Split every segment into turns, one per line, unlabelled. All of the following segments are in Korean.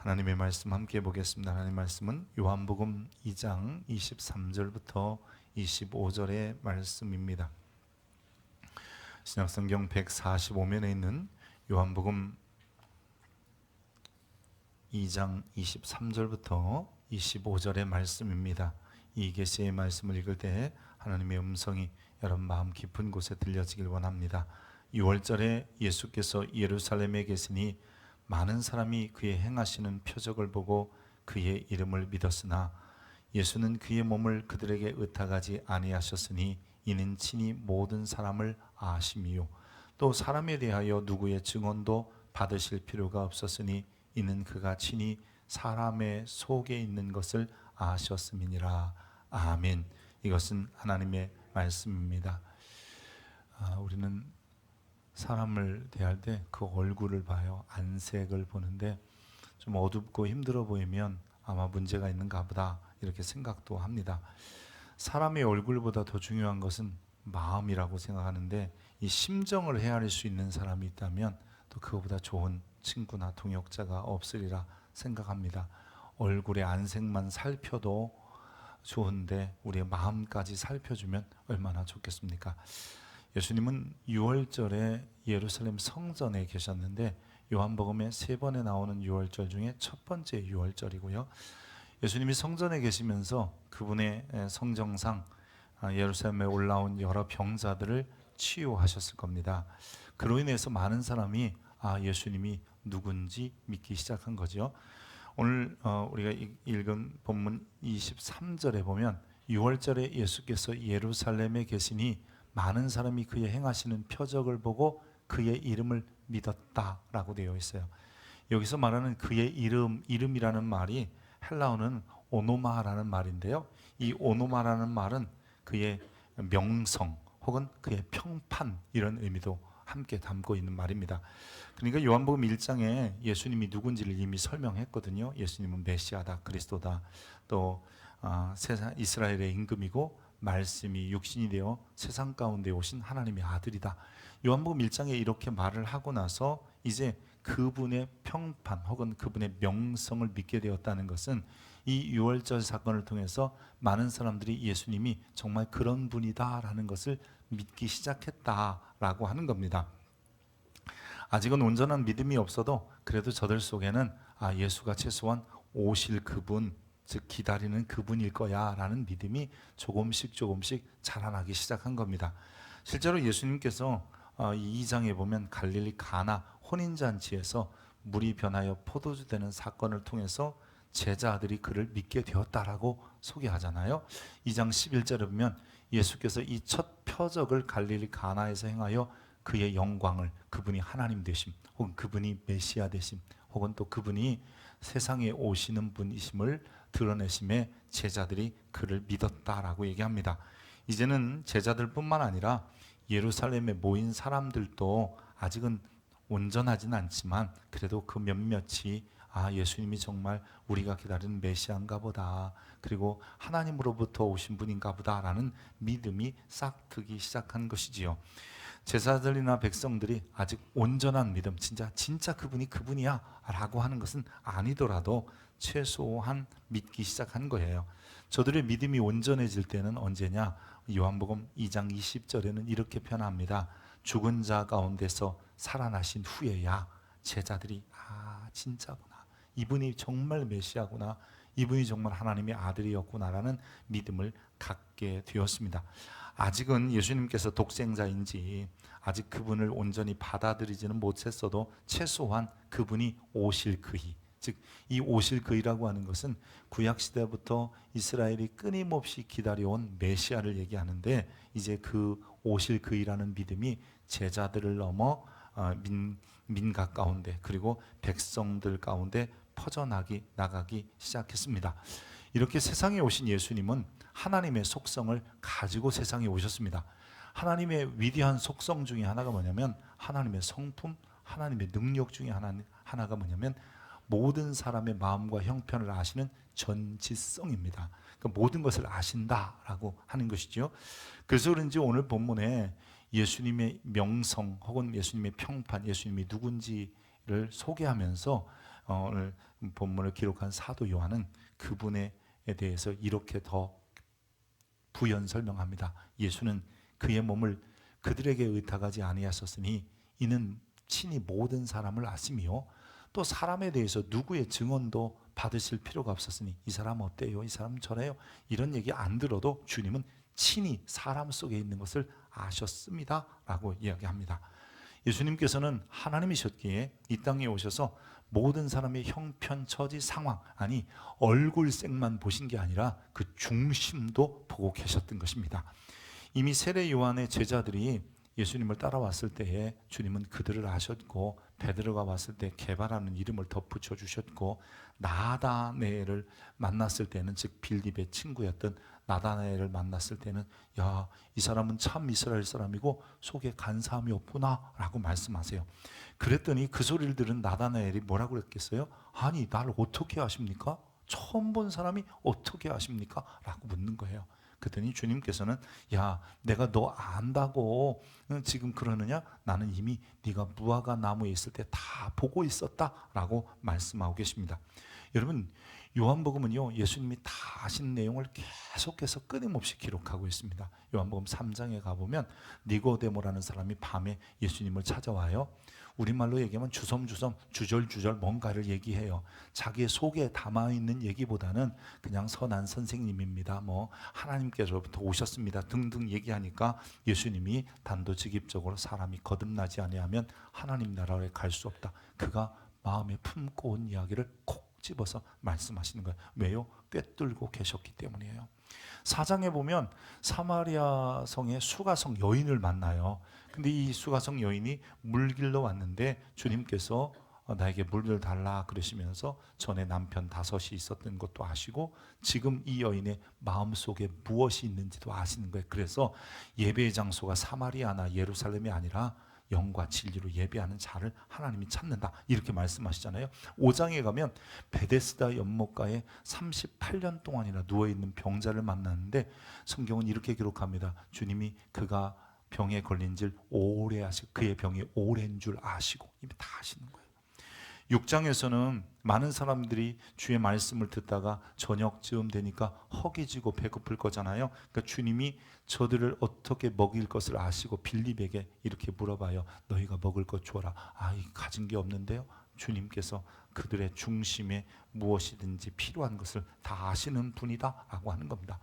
하나님의 말씀 함께 보겠습니다. 하나님의 말씀은 요한복음 2장 23절부터 25절의 말씀입니다. 신약성경 145면에 있는 요한복음 2장 23절부터 25절의 말씀입니다. 이 계시의 말씀을 읽을 때 하나님의 음성이 여러분 마음 깊은 곳에 들려지길 원합니다. 6월절에 예수께서 예루살렘에 계시니 많은 사람이 그의 행하시는 표적을 보고 그의 이름을 믿었으나 예수는 그의 몸을 그들에게 의탁하지 아니하셨으니 이는 친히 모든 사람을 아심이요 또 사람에 대하여 누구의 증언도 받으실 필요가 없었으니 이는 그가 친히 사람의 속에 있는 것을 아셨음이니라. 아멘. 이것은 하나님의 말씀입니다. 우리는 사람을 대할 때 그 얼굴을 봐요. 안색을 보는데 좀 어둡고 힘들어 보이면 아마 문제가 있는가 보다 이렇게 생각도 합니다. 사람의 얼굴보다 더 중요한 것은 마음이라고 생각하는데 이 심정을 헤아릴 수 있는 사람이 있다면 또 그거보다 좋은 친구나 동역자가 없으리라 생각합니다. 얼굴의 안색만 살펴도 좋은데 우리의 마음까지 살펴주면 얼마나 좋겠습니까? 예수님은 6월절에 예루살렘 성전에 계셨는데 요한복음에 3번에 나오는 6월절 중에 첫 번째 6월절이고요. 예수님이 성전에 계시면서 그분의 성정상 예루살렘에 올라온 여러 병자들을 치유하셨을 겁니다. 그로 인해서 많은 사람이 예수님이 누군지 믿기 시작한 거죠. 오늘 우리가 읽은 본문 23절에 보면 6월절에 예수께서 예루살렘에 계시니 많은 사람이 그의 행하시는 표적을 보고 그의 이름을 믿었다라고 되어 있어요. 여기서 말하는 그의 이름이라는 말이 헬라어는 오노마라는 말인데요. 이 오노마라는 말은 그의 명성 혹은 그의 평판 이런 의미도 함께 담고 있는 말입니다. 그러니까 요한복음 1장에 예수님이 누군지를 이미 설명했거든요. 예수님은 메시아다, 그리스도다, 또 세상 이스라엘의 임금이고 말씀이 육신이 되어 세상 가운데 오신 하나님의 아들이다. 요한복음 1장에 이렇게 말을 하고 나서 이제 그분의 평판 혹은 그분의 명성을 믿게 되었다는 것은 이 유월절 사건을 통해서 많은 사람들이 예수님이 정말 그런 분이다라는 것을 믿기 시작했다라고 하는 겁니다. 아직은 온전한 믿음이 없어도 그래도 저들 속에는 예수가 최소한 오실 그분, 즉 기다리는 그분일 거야 라는 믿음이 조금씩 자라나기 시작한 겁니다. 실제로 예수님께서 이 2장에 보면 갈릴리 가나 혼인잔치에서 물이 변하여 포도주 되는 사건을 통해서 제자들이 그를 믿게 되었다라고 소개하잖아요. 2장 11절에 보면 예수께서 이 첫 표적을 갈릴리 가나에서 행하여 그의 영광을, 그분이 하나님 되심 혹은 그분이 메시아 되심 혹은 또 그분이 세상에 오시는 분이심을 드러내심에 제자들이 그를 믿었다라고 얘기합니다. 이제는 제자들뿐만 아니라 예루살렘에 모인 사람들도 아직은 온전하진 않지만 그래도 그 몇몇이 예수님이 정말 우리가 기다리는 메시아인가 보다, 그리고 하나님으로부터 오신 분인가 보다라는 믿음이 싹트기 시작한 것이지요. 제사들이나 백성들이 아직 온전한 믿음, 진짜 그분이 그분이야 라고 하는 것은 아니더라도 최소한 믿기 시작한 거예요. 저들의 믿음이 온전해질 때는 언제냐? 요한복음 2장 20절에는 이렇게 표현합니다. 죽은 자 가운데서 살아나신 후에야 제자들이 진짜구나, 이분이 정말 메시아구나, 이분이 정말 하나님의 아들이었구나라는 믿음을 갖게 되었습니다. 아직은 예수님께서 독생자인지 아직 그분을 온전히 받아들이지는 못했어도 최소한 그분이 오실 그이, 즉 이 오실 그이라고 하는 것은 구약시대부터 이스라엘이 끊임없이 기다려온 메시아를 얘기하는데 이제 그 오실 그이라는 믿음이 제자들을 넘어 민각 가운데 그리고 백성들 가운데 나가기 시작했습니다. 이렇게 세상에 오신 예수님은 하나님의 속성을 가지고 세상에 오셨습니다. 하나님의 위대한 속성 중에 하나가 뭐냐면 하나님의 성품, 하나님의 능력 중에 하나가 뭐냐면 모든 사람의 마음과 형편을 아시는 전지성입니다. 그러니까 모든 것을 아신다라고 하는 것이죠. 그래서 그런지 오늘 본문에 예수님의 명성 혹은 예수님의 평판, 예수님이 누군지를 소개하면서 오늘 본문을 기록한 사도 요한은 그분에 대해서 이렇게 더 부연 설명합니다. 예수는 그의 몸을 그들에게 의탁하지 아니하셨으니 이는 친히 모든 사람을 아시며 또 사람에 대해서 누구의 증언도 받으실 필요가 없었으니 이 사람 어때요? 이 사람 저래요? 이런 얘기 안 들어도 주님은 친히 사람 속에 있는 것을 아셨습니다 라고 이야기합니다. 예수님께서는 하나님이셨기에 이 땅에 오셔서 모든 사람의 형편, 처지, 상황, 아니 얼굴색만 보신 게 아니라 그 중심도 보고 계셨던 것입니다. 이미 세례 요한의 제자들이 예수님을 따라왔을 때에 주님은 그들을 아셨고, 베드로가 왔을 때 게바라는 이름을 덧붙여 주셨고, 나다네엘을 만났을 때는, 즉 빌립의 친구였던 나다나엘을 만났을 때는 야, 이 사람은 참 이스라엘 사람이고 속에 간사함이 없구나 라고 말씀하세요. 그랬더니 그 소리를 들은 나다나엘이 뭐라고 그랬겠어요? 아니, 나를 어떻게 아십니까? 처음 본 사람이 어떻게 아십니까? 라고 묻는 거예요. 그랬더니 주님께서는 야, 내가 너 안다고 지금 그러느냐? 나는 이미 네가 무화과 나무에 있을 때 다 보고 있었다 라고 말씀하고 계십니다. 여러분, 요한복음은요, 예수님이 다 아신 내용을 계속해서 끊임없이 기록하고 있습니다. 요한복음 3장에 가보면 니고데모라는 사람이 밤에 예수님을 찾아와요. 우리말로 얘기하면 주섬주섬 주절주절 뭔가를 얘기해요. 자기의 속에 담아있는 얘기보다는 그냥 선한 선생님입니다, 뭐 하나님께서부터 오셨습니다 등등 얘기하니까 예수님이 단도직입적으로 사람이 거듭나지 아니하면 하나님 나라에 갈 수 없다, 그가 마음에 품고 온 이야기를 콕 집어서 말씀하시는 거예요. 왜요? 꿰뚫고 계셨기 때문이에요. 4장에 보면 사마리아 성의 수가성 여인을 만나요. 근데 이 수가성 여인이 물길로 왔는데 주님께서 나에게 물을 달라 그러시면서 전에 남편 5이 있었던 것도 아시고 지금 이 여인의 마음속에 무엇이 있는지도 아시는 거예요. 그래서 예배의 장소가 사마리아나 예루살렘이 아니라 영과 진리로 예배하는 자를 하나님이 찾는다, 이렇게 말씀하시잖아요. 5장에 가면 베데스다 연못가에 38년 동안이나 누워있는 병자를 만났는데 성경은 이렇게 기록합니다. 주님이 그가 병에 걸린 줄 오래 아시고 그의 병이 오래인 줄 아시고 이미 다 아시는 거예요. 6장에서는 많은 사람들이 주의 말씀을 듣다가 저녁쯤 되니까 허기지고 배고플 거잖아요. 그러니까 주님이 저들을 어떻게 먹일 것을 아시고 빌립에게 이렇게 물어봐요. 너희가 먹을 것 주어라. 아, 가진 게 없는데요. 주님께서 그들의 중심에 무엇이든지 필요한 것을 다 아시는 분이다 라고 하는 겁니다.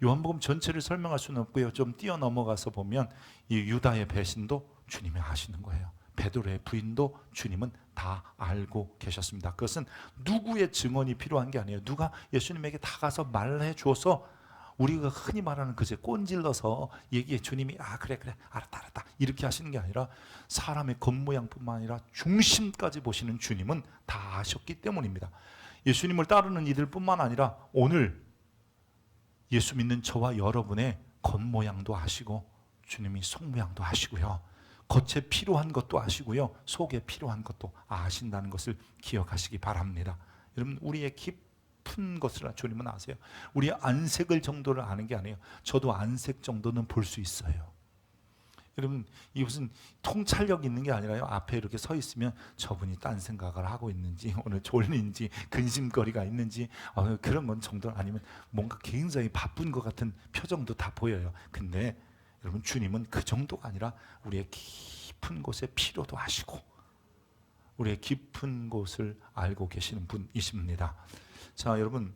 요한복음 전체를 설명할 수는 없고요. 좀 뛰어넘어가서 보면 이 유다의 배신도 주님이 아시는 거예요. 베드로의 부인도 주님은 다 알고 계셨습니다. 그것은 누구의 증언이 필요한 게 아니에요. 누가 예수님에게 다 가서 말해 주어서 우리가 흔히 말하는 그제 꼰질러서 얘기해 주님이 그래 알았다 이렇게 하시는 게 아니라 사람의 겉모양뿐만 아니라 중심까지 보시는 주님은 다 아셨기 때문입니다. 예수님을 따르는 이들뿐만 아니라 오늘 예수 믿는 저와 여러분의 겉모양도 아시고 주님이 속모양도 아시고요. 겉에 필요한 것도 아시고요. 속에 필요한 것도 아신다는 것을 기억하시기 바랍니다. 여러분, 우리의 깊은 것을 주님은 아세요. 우리의 안색을 정도를 아는 게 아니에요. 저도 안색 정도는 볼 수 있어요. 여러분, 이 무슨 통찰력 있는 게 아니라요. 앞에 이렇게 서 있으면 저분이 딴 생각을 하고 있는지, 오늘 졸린지, 근심거리가 있는지 그런 건 정도, 아니면 뭔가 굉장히 바쁜 것 같은 표정도 다 보여요. 근데 여러분, 주님은 그 정도가 아니라 우리의 깊은 곳의 필요도 아시고 우리의 깊은 곳을 알고 계시는 분이십니다. 자, 여러분,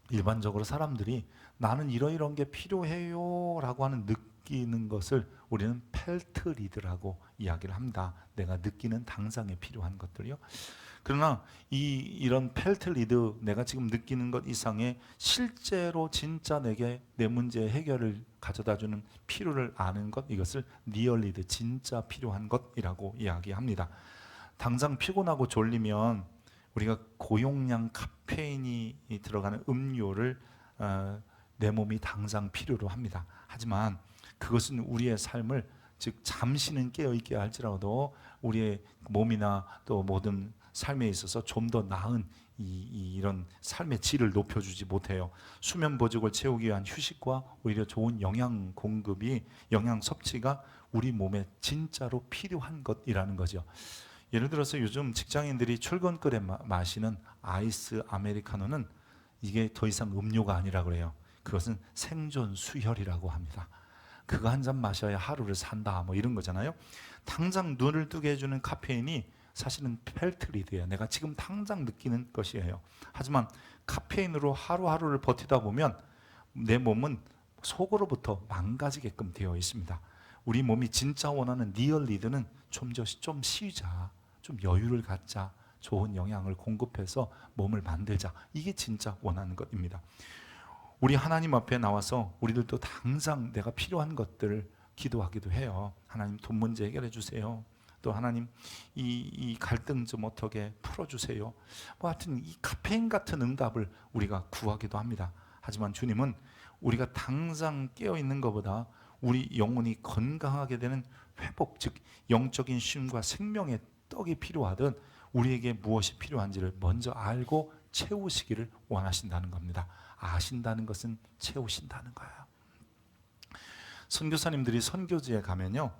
일반적으로 사람들이 나는 이런 게 필요해요 라고 하는 느끼는 것을 우리는 펠트리드라고 이야기를 합니다. 내가 느끼는 당장에 필요한 것들이요. 그러나 이런 펠트리드, 내가 지금 느끼는 것 이상의 실제로 진짜 내게 내 문제의 해결을 가져다주는 필요를 아는 것, 이것을 리얼리드, 진짜 필요한 것이라고 이야기합니다. 당장 피곤하고 졸리면 우리가 고용량 카페인이 들어가는 음료를 내 몸이 당장 필요로 합니다. 하지만 그것은 우리의 삶을, 즉 잠시는 깨어있게 할지라도 우리의 몸이나 또 모든 삶에 있어서 좀 더 나은 이런 삶의 질을 높여주지 못해요. 수면 부족을 채우기 위한 휴식과 오히려 좋은 영양 공급이, 영양 섭취가 우리 몸에 진짜로 필요한 것이라는 거죠. 예를 들어서 요즘 직장인들이 출근길에 마시는 아이스 아메리카노는 이게 더 이상 음료가 아니라 그래요. 그것은 생존 수혈이라고 합니다. 그거 한 잔 마셔야 하루를 산다 뭐 이런 거잖아요. 당장 눈을 뜨게 해주는 카페인이 사실은 펠트리드예요. 내가 지금 당장 느끼는 것이에요. 하지만 카페인으로 하루하루를 버티다 보면 내 몸은 속으로부터 망가지게끔 되어 있습니다. 우리 몸이 진짜 원하는 리얼 리드는 좀 쉬자, 좀 여유를 갖자, 좋은 영양을 공급해서 몸을 만들자. 이게 진짜 원하는 것입니다. 우리 하나님 앞에 나와서 우리들도 당장 내가 필요한 것들을 기도하기도 해요. 하나님 돈 문제 해결해 주세요. 또 하나님 이 갈등 좀 어떻게 풀어주세요. 뭐 하여튼 이 카페인 같은 응답을 우리가 구하기도 합니다. 하지만 주님은 우리가 당장 깨어있는 것보다 우리 영혼이 건강하게 되는 회복, 즉 영적인 쉼과 생명의 떡이 필요하듯 우리에게 무엇이 필요한지를 먼저 알고 채우시기를 원하신다는 겁니다. 아신다는 것은 채우신다는 거예요. 선교사님들이 선교지에 가면요,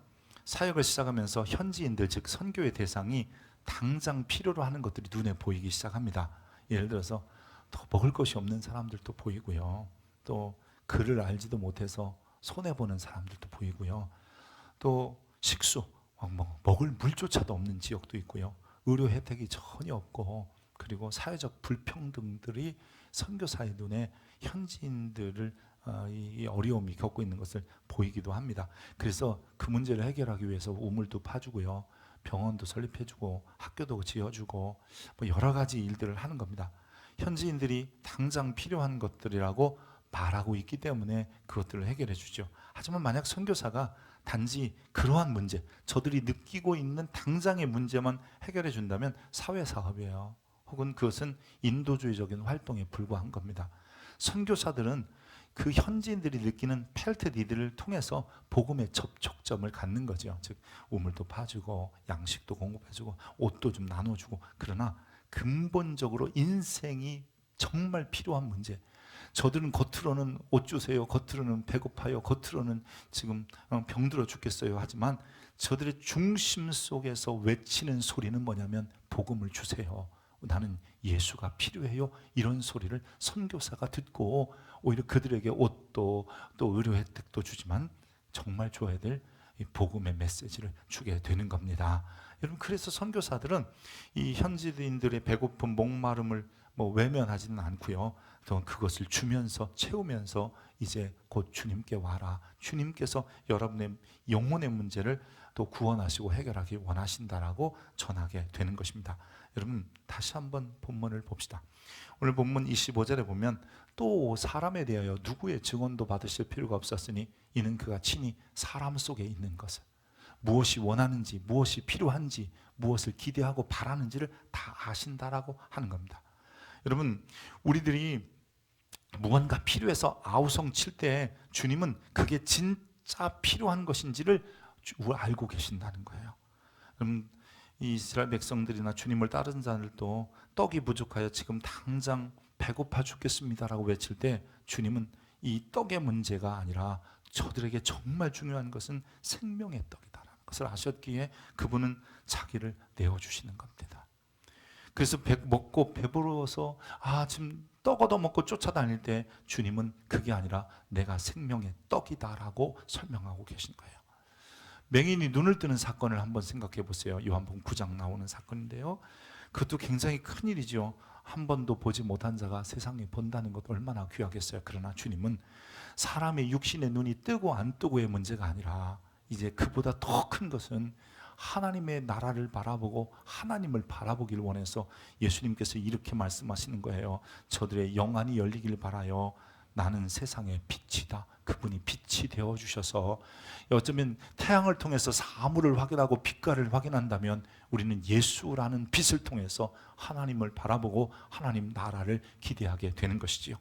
사역을 시작하면서 현지인들, 즉 선교의 대상이 당장 필요로 하는 것들이 눈에 보이기 시작합니다. 예를 들어서 더 먹을 것이 없는 사람들도 보이고요, 또 글을 알지도 못해서 손해보는 사람들도 보이고요, 또 식수, 먹을 물조차도 없는 지역도 있고요, 의료 혜택이 전혀 없고, 그리고 사회적 불평등들이 선교사의 눈에 현지인들을 이 어려움이 겪고 있는 것을 보이기도 합니다. 그래서 그 문제를 해결하기 위해서 우물도 파주고요, 병원도 설립해주고, 학교도 지어주고, 뭐 여러 가지 일들을 하는 겁니다. 현지인들이 당장 필요한 것들이라고 말하고 있기 때문에 그것들을 해결해 주죠. 하지만 만약 선교사가 단지 그러한 문제, 저들이 느끼고 있는 당장의 문제만 해결해 준다면 사회사업이에요. 혹은 그것은 인도주의적인 활동에 불과한 겁니다. 선교사들은 그 현지인들이 느끼는 펠트 니드를 통해서 복음의 접촉점을 갖는 거죠. 즉 우물도 파주고 양식도 공급해주고 옷도 좀 나눠주고, 그러나 근본적으로 인생이 정말 필요한 문제, 저들은 겉으로는 옷 주세요, 겉으로는 배고파요, 겉으로는 지금 병들어 죽겠어요 하지만 저들의 중심 속에서 외치는 소리는 뭐냐면 복음을 주세요, 나는 예수가 필요해요, 이런 소리를 선교사가 듣고 오히려 그들에게 옷도 또 의료 혜택도 주지만 정말 줘야 될 복음의 메시지를 주게 되는 겁니다. 여러분, 그래서 선교사들은 이 현지인들의 배고픔, 목마름을 외면하지는 않고요, 또 그것을 주면서 채우면서 이제 곧 주님께 와라, 주님께서 여러분의 영혼의 문제를 또 구원하시고 해결하기 원하신다라고 전하게 되는 것입니다. 여러분, 다시 한번 본문을 봅시다. 오늘 본문 25절에 보면 또 사람에 대하여 누구의 증언도 받으실 필요가 없었으니 이는 그가 친히 사람 속에 있는 것을, 무엇이 원하는지, 무엇이 필요한지, 무엇을 기대하고 바라는지를 다 아신다라고 하는 겁니다. 여러분, 우리들이 무언가 필요해서 아우성 칠 때 주님은 그게 진짜 필요한 것인지를 알고 계신다는 거예요. 그럼 이스라엘 백성들이나 주님을 따르는 자들도 떡이 부족하여 지금 당장 배고파 죽겠습니다라고 외칠 때 주님은 이 떡의 문제가 아니라 저들에게 정말 중요한 것은 생명의 떡이다라는 것을 아셨기에 그분은 자기를 내어주시는 겁니다. 그래서 먹고 배부러워서 지금 떡 얻어먹고 쫓아다닐 때 주님은 그게 아니라 내가 생명의 떡이다라고 설명하고 계신 거예요. 맹인이 눈을 뜨는 사건을 한번 생각해 보세요. 요한복음 9장 나오는 사건인데요, 그것도 굉장히 큰일이죠. 한 번도 보지 못한 자가 세상에 본다는 것 얼마나 귀하겠어요. 그러나 주님은 사람의 육신의 눈이 뜨고 안 뜨고의 문제가 아니라 이제 그보다 더 큰 것은 하나님의 나라를 바라보고 하나님을 바라보기를 원해서 예수님께서 이렇게 말씀하시는 거예요. 저들의 영안이 열리길 바라요. 나는 세상의 빛이다. 그분이 빛이 되어주셔서, 어쩌면 태양을 통해서 사물을 확인하고 빛깔을 확인한다면 우리는 예수라는 빛을 통해서 하나님을 바라보고 하나님 나라를 기대하게 되는 것이지요.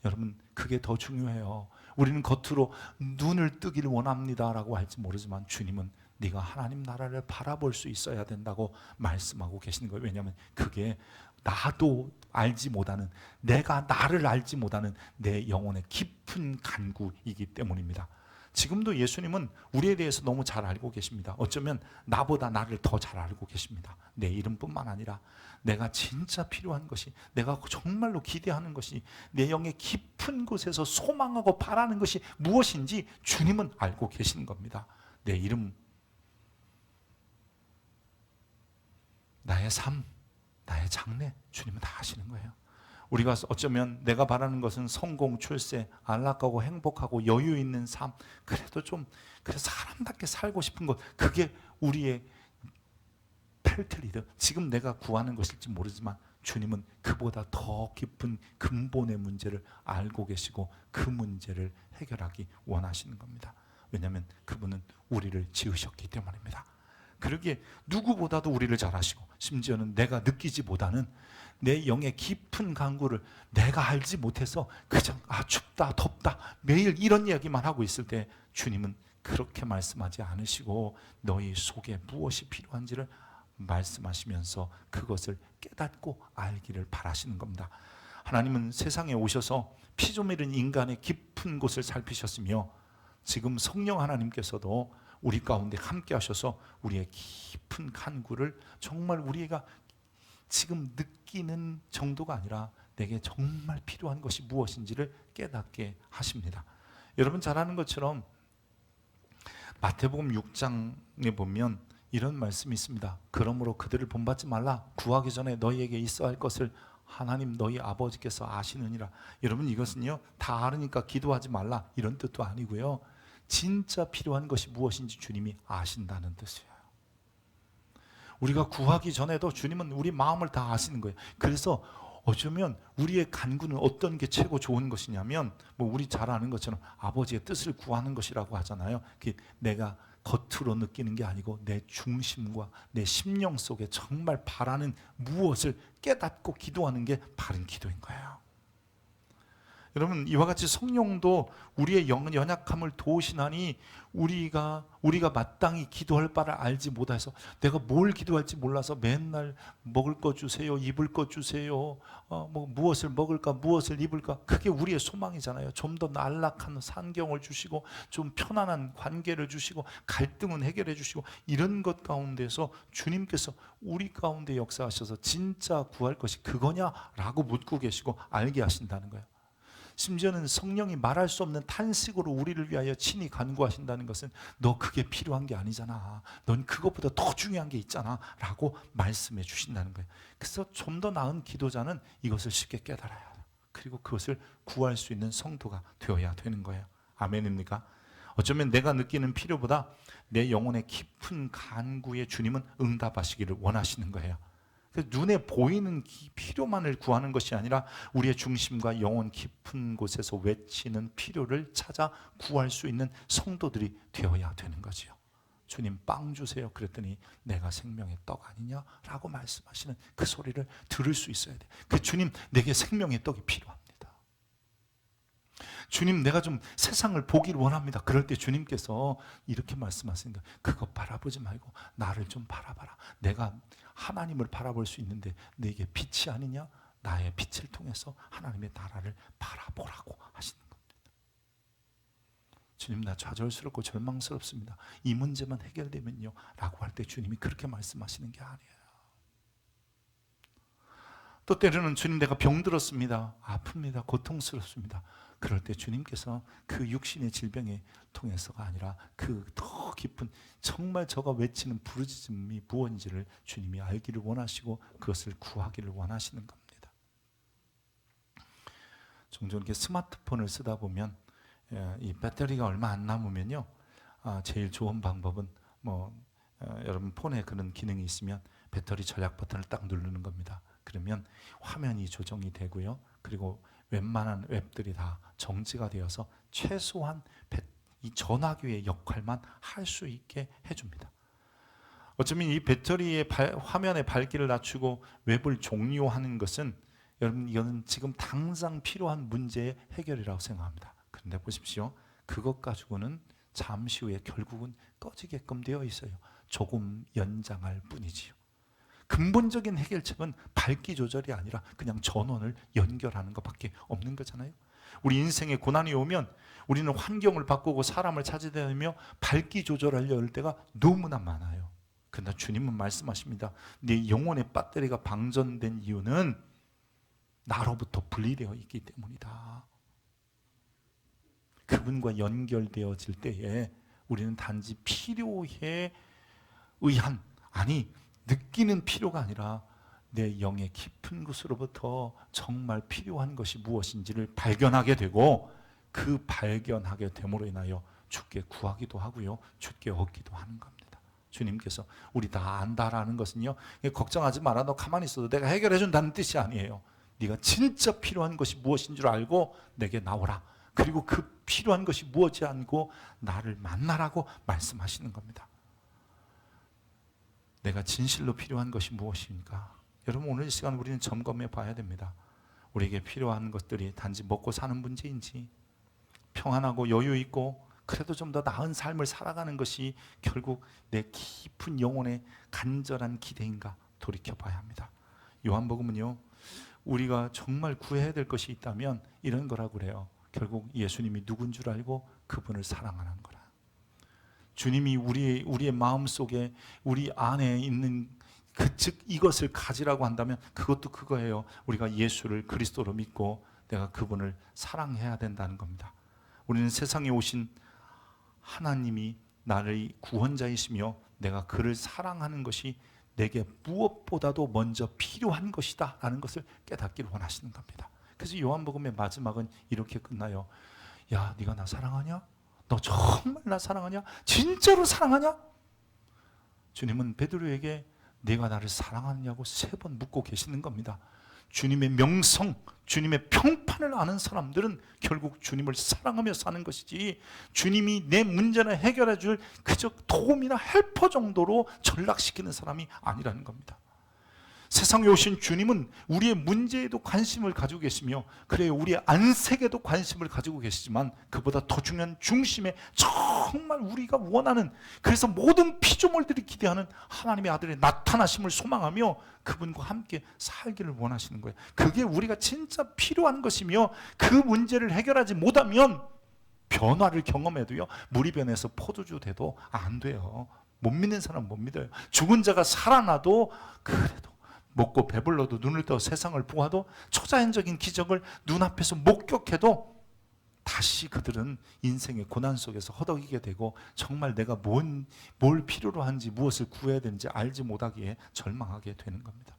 여러분, 그게 더 중요해요. 우리는 겉으로 눈을 뜨기를 원합니다라고 할지 모르지만 주님은 네가 하나님 나라를 바라볼 수 있어야 된다고 말씀하고 계시는 거예요. 왜냐하면 그게 나도 알지 못하는, 내가 나를 알지 못하는 내 영혼의 깊은 간구이기 때문입니다. 지금도 예수님은 우리에 대해서 너무 잘 알고 계십니다. 어쩌면 나보다 나를 더 잘 알고 계십니다. 내 이름뿐만 아니라 내가 진짜 필요한 것이, 내가 정말로 기대하는 것이, 내 영의 깊은 곳에서 소망하고 바라는 것이 무엇인지 주님은 알고 계시는 겁니다. 내 이름, 나의 삶, 나의 장래, 주님은 다 아시는 거예요. 우리가 어쩌면 내가 바라는 것은 성공, 출세, 안락하고 행복하고 여유 있는 삶, 그래도 좀 그래 사람답게 살고 싶은 것, 그게 우리의 펠트리드, 지금 내가 구하는 것일지 모르지만 주님은 그보다 더 깊은 근본의 문제를 알고 계시고 그 문제를 해결하기 원하시는 겁니다. 왜냐하면 그분은 우리를 지으셨기 때문입니다. 그러기에 누구보다도 우리를 잘 아시고, 심지어는 내가 느끼지보다는 내 영의 깊은 간구를 내가 알지 못해서 그저 춥다 덥다 매일 이런 이야기만 하고 있을 때 주님은 그렇게 말씀하지 않으시고 너희 속에 무엇이 필요한지를 말씀하시면서 그것을 깨닫고 알기를 바라시는 겁니다. 하나님은 세상에 오셔서 피조 잃은 인간의 깊은 곳을 살피셨으며 지금 성령 하나님께서도 우리 가운데 함께 하셔서 우리의 깊은 간구를 정말 우리가 지금 느끼는 정도가 아니라 내게 정말 필요한 것이 무엇인지를 깨닫게 하십니다. 여러분 잘 아는 것처럼 마태복음 6장에 보면 이런 말씀이 있습니다. 그러므로 그들을 본받지 말라. 구하기 전에 너희에게 있어야 할 것을 하나님 너희 아버지께서 아시느니라. 여러분 이것은요 다 알으니까 기도하지 말라 이런 뜻도 아니고요, 진짜 필요한 것이 무엇인지 주님이 아신다는 뜻이에요. 우리가 구하기 전에도 주님은 우리 마음을 다 아시는 거예요. 그래서 어쩌면 우리의 간구는 어떤 게 최고 좋은 것이냐면, 뭐 우리 잘 아는 것처럼 아버지의 뜻을 구하는 것이라고 하잖아요. 내가 겉으로 느끼는 게 아니고 내 중심과 내 심령 속에 정말 바라는 무엇을 깨닫고 기도하는 게 바른 기도인 거예요. 여러분 이와 같이 성령도 우리의 연약함을 도우시나니 우리가 마땅히 기도할 바를 알지 못해서 내가 뭘 기도할지 몰라서 맨날 먹을 것 주세요, 입을 것 주세요, 무엇을 먹을까 무엇을 입을까, 그게 우리의 소망이잖아요. 좀 더 안락한 환경을 주시고 좀 편안한 관계를 주시고 갈등은 해결해 주시고, 이런 것 가운데서 주님께서 우리 가운데 역사하셔서 진짜 구할 것이 그거냐라고 묻고 계시고 알게 하신다는 거예요. 심지어는 성령이 말할 수 없는 탄식으로 우리를 위하여 친히 간구하신다는 것은 너 그게 필요한 게 아니잖아, 넌 그것보다 더 중요한 게 있잖아 라고 말씀해 주신다는 거예요. 그래서 좀 더 나은 기도자는 이것을 쉽게 깨달아야 해요. 그리고 그것을 구할 수 있는 성도가 되어야 되는 거예요. 아멘입니까? 어쩌면 내가 느끼는 필요보다 내 영혼의 깊은 간구에 주님은 응답하시기를 원하시는 거예요. 눈에 보이는 필요만을 구하는 것이 아니라 우리의 중심과 영혼 깊은 곳에서 외치는 필요를 찾아 구할 수 있는 성도들이 되어야 되는 거지요. 주님 빵 주세요 그랬더니 내가 생명의 떡 아니냐라고 말씀하시는 그 소리를 들을 수 있어야 돼. 그 주님 내게 생명의 떡이 필요합니다. 주님 내가 좀 세상을 보기를 원합니다. 그럴 때 주님께서 이렇게 말씀하십니다. 그거 바라보지 말고 나를 좀 바라봐라. 내가 하나님을 바라볼 수 있는데 내게 빛이 아니냐? 나의 빛을 통해서 하나님의 나라를 바라보라고 하시는 겁니다. 주님 나 좌절스럽고 절망스럽습니다. 이 문제만 해결되면요 라고 할 때 주님이 그렇게 말씀하시는 게 아니에요. 또 때로는 주님 내가 병들었습니다. 아픕니다. 고통스럽습니다. 그럴 때 주님께서 그 육신의 질병에 통해서가 아니라 그 더 깊은 정말 저가 외치는 부르짖음이 무엇인지를 주님이 알기를 원하시고 그것을 구하기를 원하시는 겁니다. 종종 이렇게 스마트폰을 쓰다 보면 이 배터리가 얼마 안 남으면요, 제일 좋은 방법은 여러분 폰에 그런 기능이 있으면 배터리 절약 버튼을 딱 누르는 겁니다. 그러면 화면이 조정이 되고요, 그리고 웬만한 앱들이 다 정지가 되어서 최소한 이 전화기의 역할만 할 수 있게 해줍니다. 어쩌면 이 배터리의 화면의 밝기를 낮추고 웹을 종료하는 것은 여러분 이거는 지금 당장 필요한 문제의 해결이라고 생각합니다. 그런데 보십시오, 그것 가지고는 잠시 후에 결국은 꺼지게끔 되어 있어요. 조금 연장할 뿐이지요. 근본적인 해결책은 밝기 조절이 아니라 그냥 전원을 연결하는 것밖에 없는 거잖아요. 우리 인생에 고난이 오면 우리는 환경을 바꾸고 사람을 찾아다니며 밝기 조절하려 할 때가 너무나 많아요. 그러나 주님은 말씀하십니다. 네 영혼의 배터리가 방전된 이유는 나로부터 분리되어 있기 때문이다. 그분과 연결되어질 때에 우리는 단지 필요에 의한, 아니 느끼는 필요가 아니라 내 영의 깊은 곳으로부터 정말 필요한 것이 무엇인지를 발견하게 되고, 그 발견하게 됨으로 인하여 주께 구하기도 하고요, 주께 얻기도 하는 겁니다. 주님께서 우리 다 안다라는 것은요, 걱정하지 마라, 너 가만히 있어도 내가 해결해 준다는 뜻이 아니에요. 네가 진짜 필요한 것이 무엇인 줄 알고 내게 나오라. 그리고 그 필요한 것이 무엇이 아니고 나를 만나라고 말씀하시는 겁니다. 내가 진실로 필요한 것이 무엇입니까? 여러분, 오늘 이 시간 우리는 점검해 봐야 됩니다. 우리에게 필요한 것들이 단지 먹고 사는 문제인지, 평안하고 여유 있고 그래도 좀 더 나은 삶을 살아가는 것이 결국 내 깊은 영혼의 간절한 기대인가 돌이켜 봐야 합니다. 요한복음은요, 우리가 정말 구해야 될 것이 있다면 이런 거라고 그래요. 결국 예수님이 누군 줄 알고 그분을 사랑하는 거라. 주님이 우리의 마음속에, 우리 안에 있는 즉 이것을 가지라고 한다면 그것도 그거예요. 우리가 예수를 그리스도로 믿고 내가 그분을 사랑해야 된다는 겁니다. 우리는 세상에 오신 하나님이 나를 구원자이시며 내가 그를 사랑하는 것이 내게 무엇보다도 먼저 필요한 것이다 라는 것을 깨닫기를 원하시는 겁니다. 그래서 요한복음의 마지막은 이렇게 끝나요. 야, 네가 나 사랑하냐? 너 정말 나 사랑하냐? 진짜로 사랑하냐? 주님은 베드로에게 네가 나를 사랑하느냐고 3번 묻고 계시는 겁니다. 주님의 명성, 주님의 평판을 아는 사람들은 결국 주님을 사랑하며 사는 것이지, 주님이 내 문제를 해결해 줄 그저 도움이나 헬퍼 정도로 전락시키는 사람이 아니라는 겁니다. 세상에 오신 주님은 우리의 문제에도 관심을 가지고 계시며, 그래 우리의 안색에도 관심을 가지고 계시지만 그보다 더 중요한 중심에 정말 우리가 원하는, 그래서 모든 피조물들이 기대하는 하나님의 아들의 나타나심을 소망하며 그분과 함께 살기를 원하시는 거예요. 그게 우리가 진짜 필요한 것이며, 그 문제를 해결하지 못하면 변화를 경험해도요, 물이 변해서 포도주 돼도 안 돼요. 못 믿는 사람은 못 믿어요. 죽은 자가 살아나도 그래도, 먹고 배불러도 눈을 떠 세상을 보아도, 초자연적인 기적을 눈앞에서 목격해도 다시 그들은 인생의 고난 속에서 허덕이게 되고, 정말 내가 뭘 필요로 한지, 무엇을 구해야 되는지 알지 못하기에 절망하게 되는 겁니다.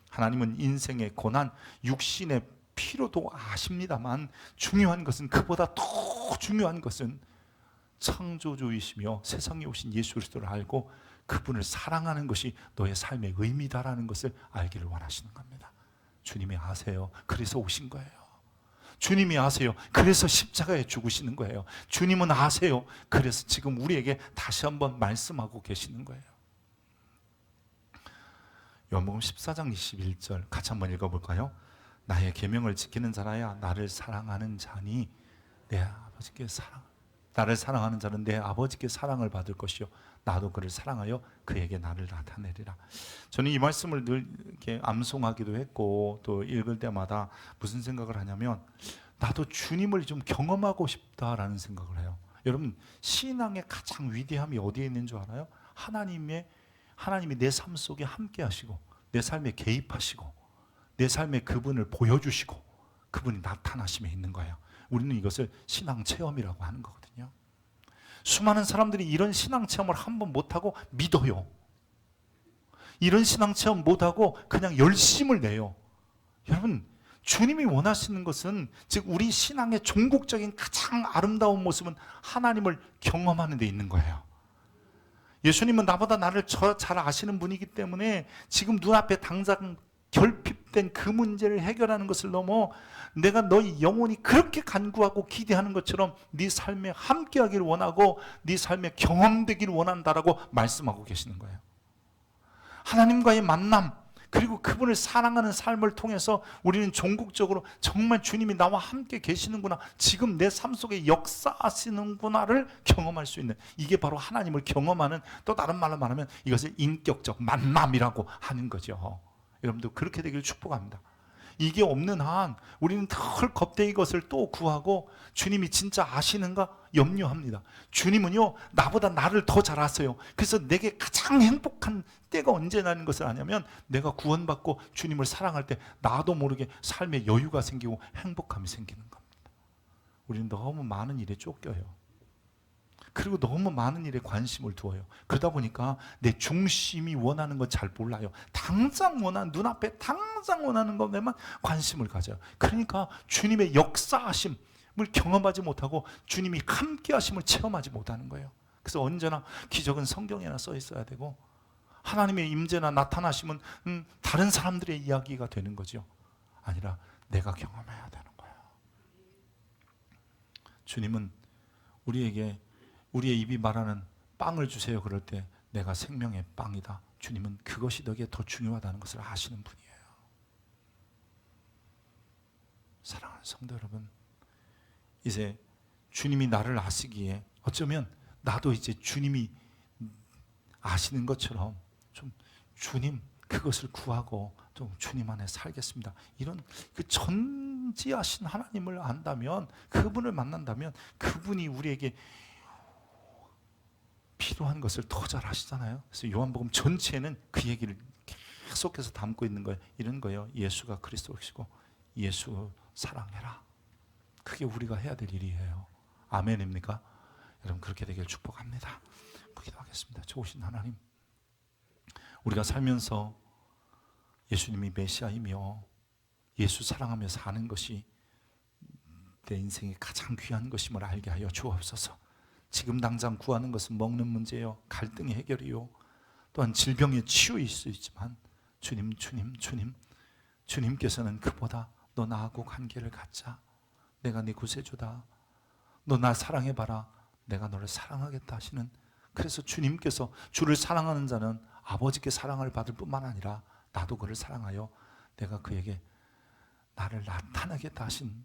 하나님은 인생의 고난, 육신의 필요도 아십니다만, 중요한 것은, 그보다 더 중요한 것은 창조주이시며 세상에 오신 예수 그리스도를 알고 그분을 사랑하는 것이 너의 삶의 의미다라는 것을 알기를 원하시는 겁니다. 주님이 아세요. 그래서 오신 거예요. 주님이 아세요. 그래서 십자가에 죽으시는 거예요. 주님은 아세요. 그래서 지금 우리에게 다시 한번 말씀하고 계시는 거예요. 요한복음 14장 21절 같이 한번 읽어볼까요? 나의 계명을 지키는 자라야 나를 사랑하는 자니 내 아버지께 나를 사랑하는 자는 내 아버지께 사랑을 받을 것이요 나도 그를 사랑하여 그에게 나를 나타내리라. 저는 이 말씀을 늘 이렇게 암송하기도 했고, 또 읽을 때마다 무슨 생각을 하냐면, 나도 주님을 좀 경험하고 싶다라는 생각을 해요. 여러분, 신앙의 가장 위대함이 어디에 있는 줄 알아요? 하나님이 내 삶 속에 함께 하시고, 내 삶에 개입하시고, 내 삶에 그분을 보여주시고, 그분이 나타나심에 있는 거예요. 우리는 이것을 신앙 체험이라고 하는 거거든요. 수많은 사람들이 이런 신앙 체험을 한번 못하고 믿어요. 이런 신앙 체험 못하고 그냥 열심을 내요. 여러분, 주님이 원하시는 것은, 즉 우리 신앙의 종국적인 가장 아름다운 모습은 하나님을 경험하는 데 있는 거예요. 예수님은 나보다 나를 잘 아시는 분이기 때문에 지금 눈앞에 당장 결핍된 그 문제를 해결하는 것을 넘어 내가 너희 영혼이 그렇게 간구하고 기대하는 것처럼 네 삶에 함께하기를 원하고 네 삶에 경험되기를 원한다라고 말씀하고 계시는 거예요. 하나님과의 만남, 그리고 그분을 사랑하는 삶을 통해서 우리는 종국적으로 정말 주님이 나와 함께 계시는구나, 지금 내 삶 속에 역사하시는구나를 경험할 수 있는, 이게 바로 하나님을 경험하는, 또 다른 말로 말하면 이것을 인격적 만남이라고 하는 거죠. 여러분들 그렇게 되기를 축복합니다. 이게 없는 한 우리는 덜 겁대이 것을 또 구하고 주님이 진짜 아시는가 염려합니다. 주님은요 나보다 나를 더 잘 아세요. 그래서 내게 가장 행복한 때가 언제라는 것을 아냐면 내가 구원받고 주님을 사랑할 때 나도 모르게 삶에 여유가 생기고 행복함이 생기는 겁니다. 우리는 너무 많은 일에 쫓겨요. 그리고 너무 많은 일에 관심을 두어요. 그러다 보니까 내 중심이 원하는 건 잘 몰라요. 당장 원하는, 눈앞에 당장 원하는 것에만 관심을 가져요. 그러니까 주님의 역사하심을 경험하지 못하고 주님이 함께 하심을 체험하지 못하는 거예요. 그래서 언제나 기적은 성경에나 써 있어야 되고 하나님의 임재나 나타나심은 다른 사람들의 이야기가 되는 거죠. 아니라 내가 경험해야 되는 거예요. 주님은 우리에게 우리의 입이 말하는 빵을 주세요 그럴 때 내가 생명의 빵이다. 주님은 그것이 너에게 더 중요하다는 것을 아시는 분이에요. 사랑하는 성도 여러분, 이제 주님이 나를 아시기에 어쩌면 나도 이제 주님이 아시는 것처럼 좀 주님 그것을 구하고 좀 주님 안에 살겠습니다. 이런 그 전지하신 하나님을 안다면, 그분을 만난다면 그분이 우리에게 필요한 것을 더 잘 아시잖아요. 그래서 요한복음 전체는 그 얘기를 계속해서 담고 있는 거예요. 이런 거예요. 예수가 그리스도시고 예수 사랑해라. 그게 우리가 해야 될 일이에요. 아멘입니까? 여러분 그렇게 되길 축복합니다. 기도하겠습니다. 좋으신 하나님, 우리가 살면서 예수님이 메시아이며 예수 사랑하며 사는 것이 내 인생의 가장 귀한 것임을 알게 하여 주옵소서. 지금 당장 구하는 것은 먹는 문제요, 갈등의 해결이요, 또한 질병의 치유일 수 있지만 주님께서는 그보다 너 나하고 관계를 갖자. 내가 네 구세주다. 너 날 사랑해봐라. 내가 너를 사랑하겠다 하시는, 그래서 주님께서 주를 사랑하는 자는 아버지께 사랑을 받을 뿐만 아니라 나도 그를 사랑하여 내가 그에게 나를 나타내겠다 하신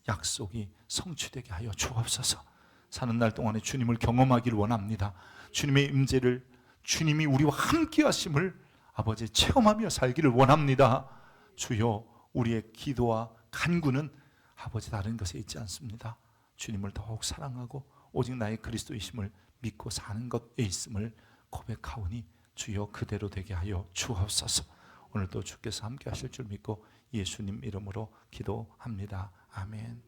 약속이 성취되게 하여 주옵소서. 사는 날 동안에 주님을 경험하기를 원합니다. 주님의 임재를, 주님이 우리와 함께 하심을 아버지 체험하며 살기를 원합니다. 주여, 우리의 기도와 간구는 아버지 다른 것에 있지 않습니다. 주님을 더욱 사랑하고 오직 나의 그리스도이심을 믿고 사는 것에 있음을 고백하오니 주여 그대로 되게 하여 주옵소서. 오늘도 주께서 함께 하실 줄 믿고 예수님 이름으로 기도합니다. 아멘.